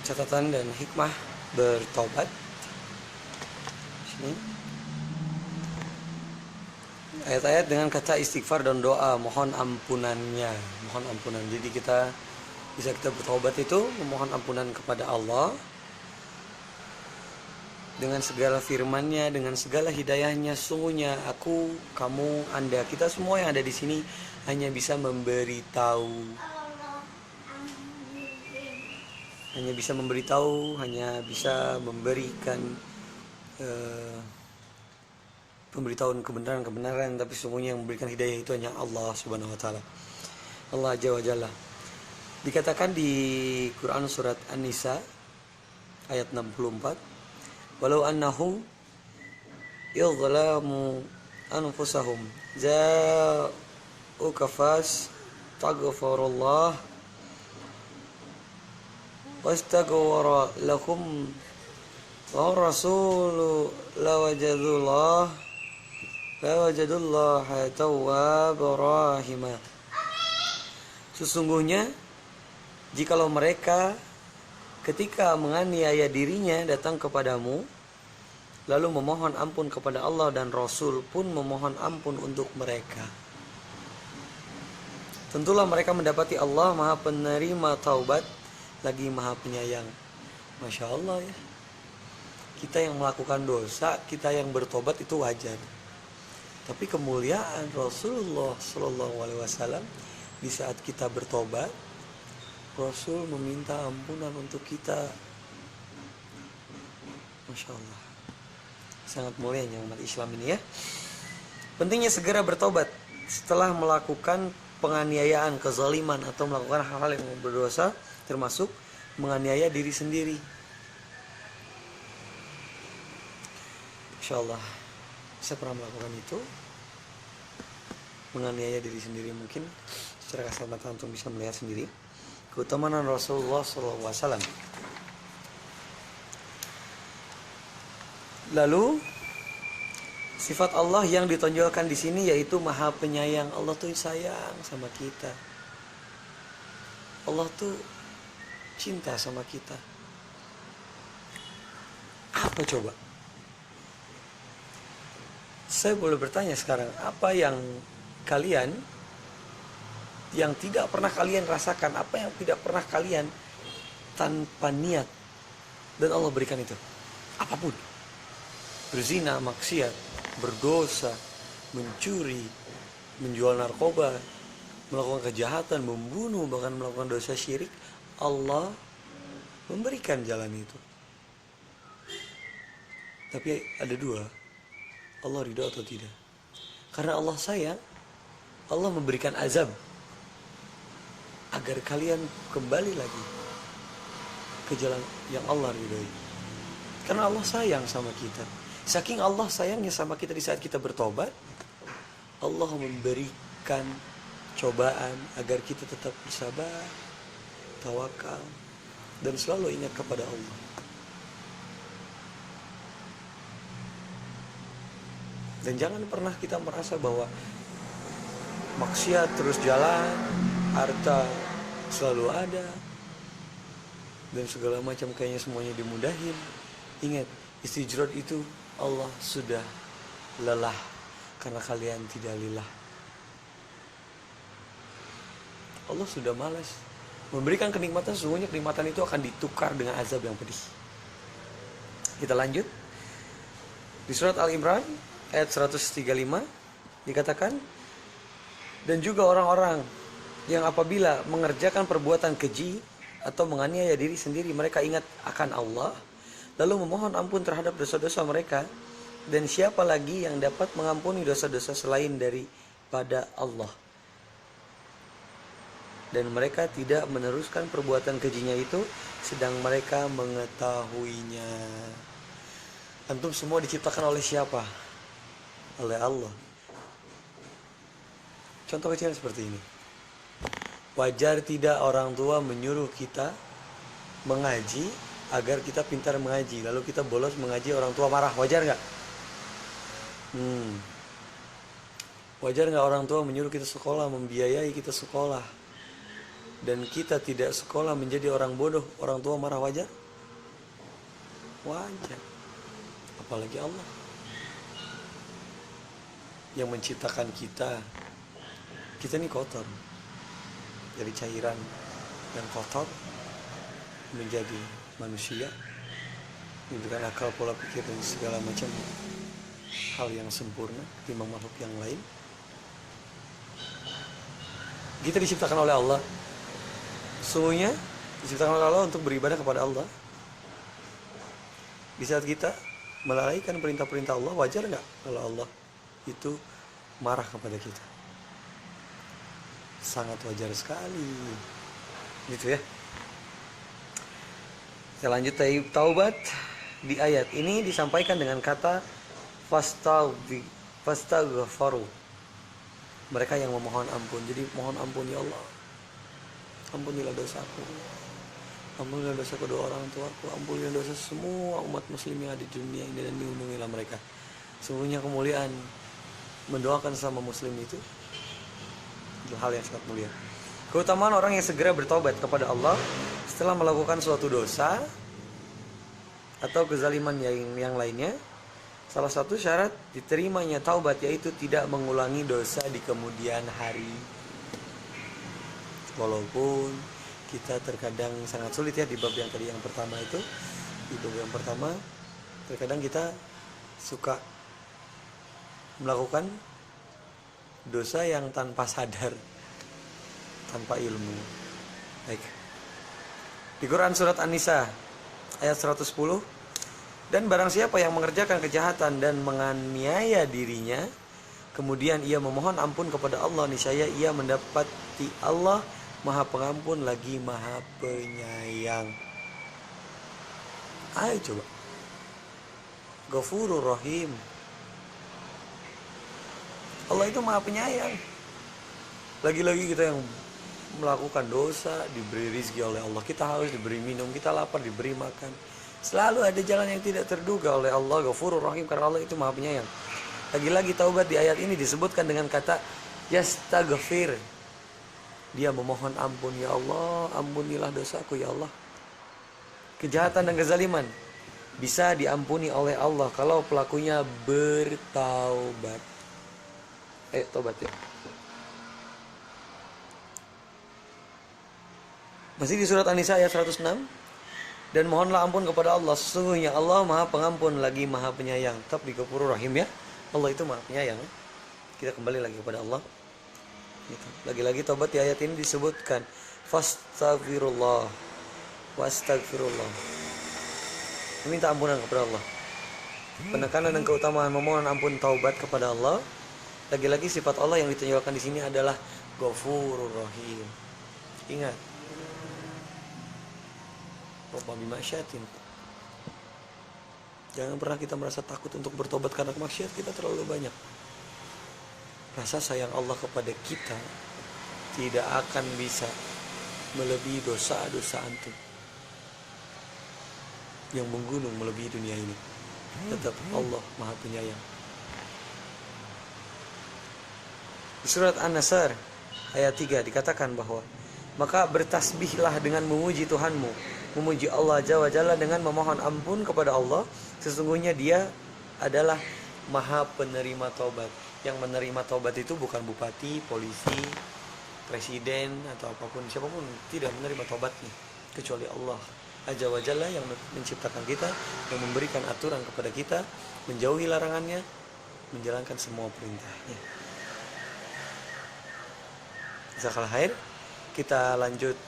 catatan dan hikmah bertobat. Sini. Ayat-ayat dengan kata istighfar dan doa mohon ampunannya, mohon ampunan. Jadi kita bertobat itu memohon ampunan kepada Allah dengan segala firman-Nya, dengan segala hidayahnya. Sungguhnya aku, kamu, Anda, kita semua yang ada di sini hanya bisa memberitahu, hanya bisa memberikan pemberitahuan kebenaran, tapi sungguhnya yang memberikan hidayah itu hanya Allah Subhanahu wa taala. Allah Azza wa Jalla. Dikatakan di Quran surat An-Nisa ayat 64, walau annahum yadhlamu anfusahum ja'uka fastaghfirullah wastaghfara lahum wa rasulu lawajadullaha tawwabur rahimah. Sesungguhnya jikalau mereka ketika menganiaya dirinya datang kepadamu lalu memohon ampun kepada Allah dan Rasul pun memohon ampun untuk mereka, tentulah mereka mendapati Allah Maha Penerima Taubat lagi Maha Penyayang. Masya Allah ya. Kita yang melakukan dosa, kita yang bertobat itu wajar. Tapi kemuliaan Rasulullah SAW di saat kita bertobat, Rasul meminta ampunan untuk kita. Masya Allah. Sangat mulianya umat Islam ini ya. Pentingnya segera bertobat setelah melakukan penganiayaan, kezaliman atau melakukan hal-hal yang berdosa, termasuk menganiaya diri sendiri. Insya Allah saya pernah melakukan itu, menganiaya diri sendiri. Mungkin secara kasat mata untuk bisa melihat sendiri keutamaan Rasulullah SAW. Lalu sifat Allah yang ditonjolkan di sini yaitu Maha Penyayang. Allah tuh sayang sama kita. Allah tuh cinta sama kita. Apa coba? Saya boleh bertanya sekarang, apa yang kalian yang tidak pernah kalian rasakan, apa yang tidak pernah kalian tanpa niat dan Allah berikan itu? Apapun. Berzina, maksiat, berdosa, mencuri, menjual narkoba, melakukan kejahatan, membunuh, bahkan melakukan dosa syirik, Allah memberikan jalan itu. Tapi ada dua, Allah ridho atau tidak. Karena Allah sayang, Allah memberikan azab agar kalian kembali lagi ke jalan yang Allah ridhoi. Karena Allah sayang sama kita. Saking Allah sayangnya sama kita di saat kita bertobat, Allah memberikan cobaan agar kita tetap bersabar, tawakal, dan selalu ingat kepada Allah. Dan jangan pernah kita merasa bahwa maksiat terus jalan, harta selalu ada, dan segala macam kayaknya semuanya dimudahin. Ingat, istijrad itu Allah sudah lelah karena kalian tidak lillah. Allah sudah malas memberikan kenikmatan, sesungguhnya kenikmatan itu akan ditukar dengan azab yang pedih. Kita lanjut. Di surat Al-Imran ayat 135 dikatakan, dan juga orang-orang yang apabila mengerjakan perbuatan keji atau menganiaya diri sendiri, mereka ingat akan Allah lalu memohon ampun terhadap dosa-dosa mereka, dan siapa lagi yang dapat mengampuni dosa-dosa selain daripada Allah. Dan mereka tidak meneruskan perbuatan kejinya itu sedang mereka mengetahuinya. Antum semua diciptakan oleh siapa? Oleh Allah. Contoh kecil seperti ini. Wajar tidak orang tua menyuruh kita mengaji agar kita pintar mengaji, lalu kita bolos mengaji, orang tua marah? Wajar nggak? Wajar nggak orang tua menyuruh kita sekolah, membiayai kita sekolah, dan kita tidak sekolah menjadi orang bodoh, orang tua marah wajar? Wajar. Apalagi Allah yang menciptakan kita. Kita ini kotor, dari cairan yang kotor menjadi manusia, diberikan akal, pola pikir, dan segala macam hal yang sempurna ketimbang makhluk yang lain. Kita diciptakan oleh Allah, sungguhnya diciptakan oleh Allah untuk beribadah kepada Allah. Di saat kita melalaikan perintah-perintah Allah, wajar nggak kalau Allah itu marah kepada kita? Sangat wajar sekali, gitu ya. Kita lanjut, taubat di ayat ini disampaikan dengan kata fastaghfaru. Mereka yang memohon ampun. Jadi mohon ampun, ya Allah, ampunilah dosaku, ampunilah dosa kedua orang tuaku, ampunilah dosa semua umat muslim yang ada di dunia ini, dan lindungilah mereka. Sungguhnya kemuliaan mendoakan sama muslim itu hal yang sangat mulia. Keutamaan orang yang segera bertobat kepada Allah setelah melakukan suatu dosa atau kezaliman yang lainnya. Salah satu syarat diterimanya taubat yaitu tidak mengulangi dosa di kemudian hari. Walaupun kita terkadang sangat sulit ya di bab yang tadi yang pertama itu. Di bab yang pertama terkadang kita suka melakukan dosa yang tanpa sadar, tanpa ilmu. Baik. Di Quran surat An-Nisa ayat 110, dan barang siapa yang mengerjakan kejahatan dan menganiaya dirinya, kemudian ia memohon ampun kepada Allah, niscaya ia mendapati Allah Maha Pengampun lagi Maha Penyayang. Ayo coba. Ghafurur Rahim. Allah itu Maha Penyayang. Lagi-lagi kita yang melakukan dosa diberi rizki oleh Allah. Kita harus diberi minum, kita lapar diberi makan. Selalu ada jalan yang tidak terduga oleh Allah. Ghafurur Rahim, karena Allah itu Maha Penyayang. Lagi-lagi taubat di ayat ini disebutkan dengan kata yastaghfir. Dia memohon ampun, ya Allah, ampunilah dosaku ya Allah. Kejahatan dan kezaliman bisa diampuni oleh Allah kalau pelakunya bertaubat. Tobat ya. Masih di surat An-Nisa ayat 106. Dan mohonlah ampun kepada Allah, sesungguhnya Allah Maha Pengampun lagi Maha Penyayang. Tetap di Ghafurur Rahim ya. Allah itu Maha Penyayang. Kita kembali lagi kepada Allah. Gitu. Lagi-lagi tobat di ayat ini disebutkan fastaghfirullah wastaghfirullah. Meminta ampunan kepada Allah. Penekanan dan keutamaan memohon ampun taubat kepada Allah. Lagi-lagi sifat Allah yang ditunjukkan di sini adalah Ghafurur Rahim. Ingat, maksiatin. Jangan pernah kita merasa takut untuk bertobat karena maksiat kita terlalu banyak. Rasa sayang Allah kepada kita tidak akan bisa melebihi dosa-dosa antum yang menggunung melebihi dunia ini. Tetap Allah Maha Penyayang. Di surat An-Nasr ayat 3 dikatakan bahwa maka bertasbihlah dengan memuji Tuhanmu, memuji Allah Jalla Jalla dengan memohon ampun kepada Allah. Sesungguhnya Dia adalah Maha Penerima Taubat. Yang menerima taubat itu bukan bupati, polisi, presiden atau apapun, siapapun tidak menerima taubatnya kecuali Allah Azza wa Jalla yang menciptakan kita, yang memberikan aturan kepada kita, menjauhi larangannya, menjalankan semua perintahnya. Jazakallahu khair. Kita lanjut